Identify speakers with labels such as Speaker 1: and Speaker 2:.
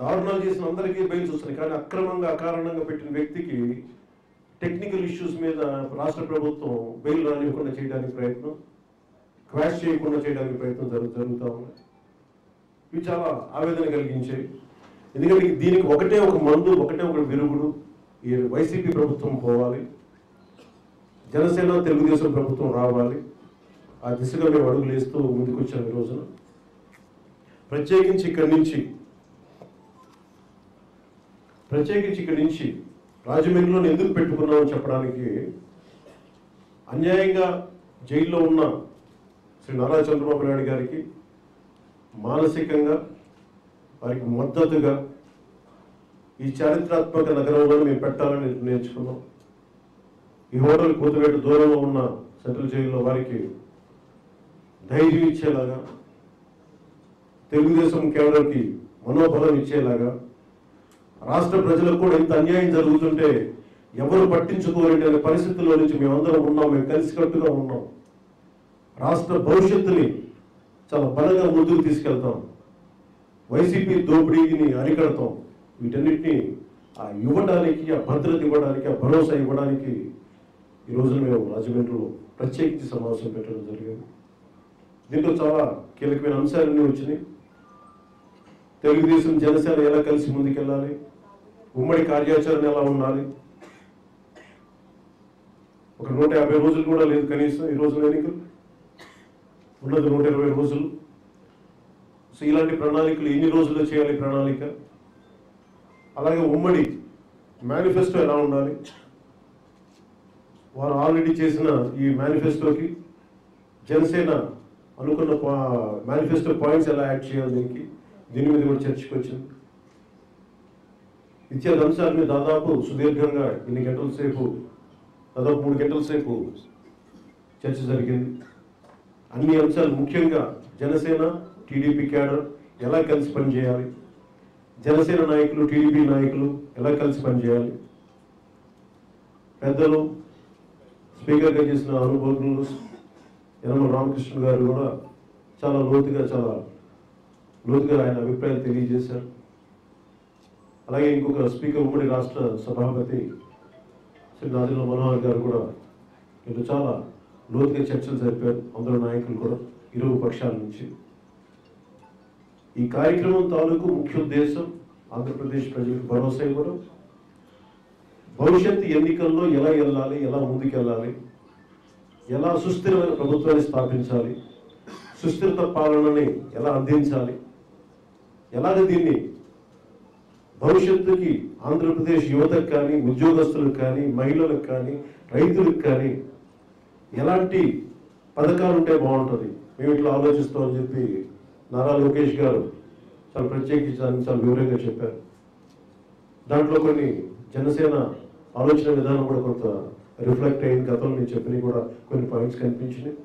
Speaker 1: దారుణాలు చేసిన అందరికీ బెయిల్స్ వస్తున్నాయి. కానీ అక్రమంగా అకారణంగా పెట్టిన వ్యక్తికి టెక్నికల్ ఇష్యూస్ మీద రాష్ట్ర ప్రభుత్వం బెయిల్ రానివ్వకుండా చేయడానికి ప్రయత్నం, క్వాష్ చేయకుండా చేయడానికి ప్రయత్నం జరుగుతూ ఉంది. ఇవి చాలా ఆవేదన కలిగించాయి. ఎందుకంటే దీనికి ఒకటే ఒక మందు, ఒకటే ఒక విరుగుడు, ఈ వైసీపీ ప్రభుత్వం పోవాలి, జనసేన తెలుగుదేశం ప్రభుత్వం రావాలి. ఆ దిశగా మేము అడుగులు వేస్తూ ముందుకు వచ్చాము. ఈ రోజున ప్రత్యేకించి ఇక్కడి నుంచి రాజమండ్రిలో ఎందుకు పెట్టుకున్నామని చెప్పడానికి, అన్యాయంగా జైల్లో ఉన్న శ్రీ నారా చంద్రబాబు నాయుడు గారికి మానసికంగా వారికి మద్దతుగా ఈ చారిత్రాత్మక నగరంలో మేము పెట్టాలని నిర్ణయించుకున్నాం. ఈ హోటల్ కూతువేట దూరంలో ఉన్న సెంట్రల్ జైల్లో వారికి ధైర్యం ఇచ్చేలాగా, తెలుగుదేశం కేడర్కి మనోబలం ఇచ్చేలాగా, రాష్ట్ర ప్రజలకు కూడా ఇంత అన్యాయం జరుగుతుంటే ఎవరు పట్టించుకోలేని అనే పరిస్థితుల్లో నుంచి మేమందరం ఉన్నాం. మేము కలిసికట్టుగా ఉన్నాం. రాష్ట్ర భవిష్యత్తుని చాలా బలంగా ముందుకు తీసుకెళ్తాం. వైసీపీ దోపిడీని అరికడతాం. వీటన్నిటినీ ఇవ్వడానికి, ఆ భద్రత ఇవ్వడానికి, ఆ భరోసా ఇవ్వడానికి ఈరోజు మేము రాజమండ్రిలో ప్రత్యేకించి సమావేశం పెట్టడం జరిగింది. దీంట్లో చాలా కీలకమైన అంశాలన్నీ వచ్చినాయి. తెలుగుదేశం జనసేన ఎలా కలిసి ముందుకెళ్ళాలి, ఉమ్మడి కార్యాచరణ ఎలా ఉండాలి. ఒక 150 రోజులు కూడా లేదు కనీసం ఈ రోజున ఎన్నికలు ఉన్నది 120 రోజులు. సో ఇలాంటి ప్రణాళికలు ఎన్ని రోజుల్లో చేయాలి ప్రణాళిక, అలాగే ఉమ్మడి మేనిఫెస్టో ఎలా ఉండాలి, వారు ఆల్రెడీ చేసిన ఈ మేనిఫెస్టోకి జనసేన అనుకున్న మేనిఫెస్టో పాయింట్స్ ఎలా యాడ్ చేయాలి, దీని మీద కూడా చర్చకు వచ్చింది. ఇత్యాది అంశాల మీద దాదాపు సుదీర్ఘంగా ఇన్ని గంటల సేపు, దాదాపు 3 గంటల సేపు చర్చ జరిగింది. అన్ని అంశాలు, ముఖ్యంగా జనసేన టీడీపీ క్యాడర్ ఎలా కలిసి పనిచేయాలి, జనసేన నాయకులు టీడీపీ నాయకులు ఎలా కలిసి పనిచేయాలి, పెద్దలు స్పీకర్గా చేసిన అనుభవజ్ఞులు యనమల రామకృష్ణ గారు కూడా చాలా లోతుగా ఆయన అభిప్రాయాలు తెలియజేశారు. అలాగే ఇంకొక స్పీకర్, ఉమ్మడి రాష్ట్ర సభాపతి శ్రీ నాదెండ్ల మనోహర్ గారు కూడా వీళ్ళు చాలా లోతుగా చర్చలు జరిపారు. అందరూ నాయకులు కూడా ఇరు పక్షాల నుంచి. ఈ కార్యక్రమం తాలూకు ముఖ్య ఉద్దేశం ఆంధ్రప్రదేశ్ ప్రజలకు భరోసా ఇవ్వడం, భవిష్యత్తు ఎన్నికల్లో ఎలా వెళ్ళాలి, ఎలా ముందుకెళ్ళాలి, ఎలా సుస్థిరమైన ప్రభుత్వాన్ని స్థాపించాలి, సుస్థిరత పాలనని ఎలా అందించాలి, ఎలాగ దీన్ని భవిష్యత్తుకి ఆంధ్రప్రదేశ్ యువతకు కానీ, ఉద్యోగస్తులకు కానీ, మహిళలకు కానీ, రైతులకు కానీ ఎలాంటి పథకాలు ఉంటే బాగుంటుంది, మేము ఇట్లా ఆలోచిస్తామని చెప్పి నారా లోకేష్ గారు చాలా ప్రత్యేకించి చాలా వివరంగా చెప్పారు. దాంట్లో కొన్ని జనసేన ఆలోచన విధానం కూడా కొంత రిఫ్లెక్ట్ అయింది. గతంలో నేను చెప్పినవి కూడా కొన్ని పాయింట్స్ కనిపించినాయి.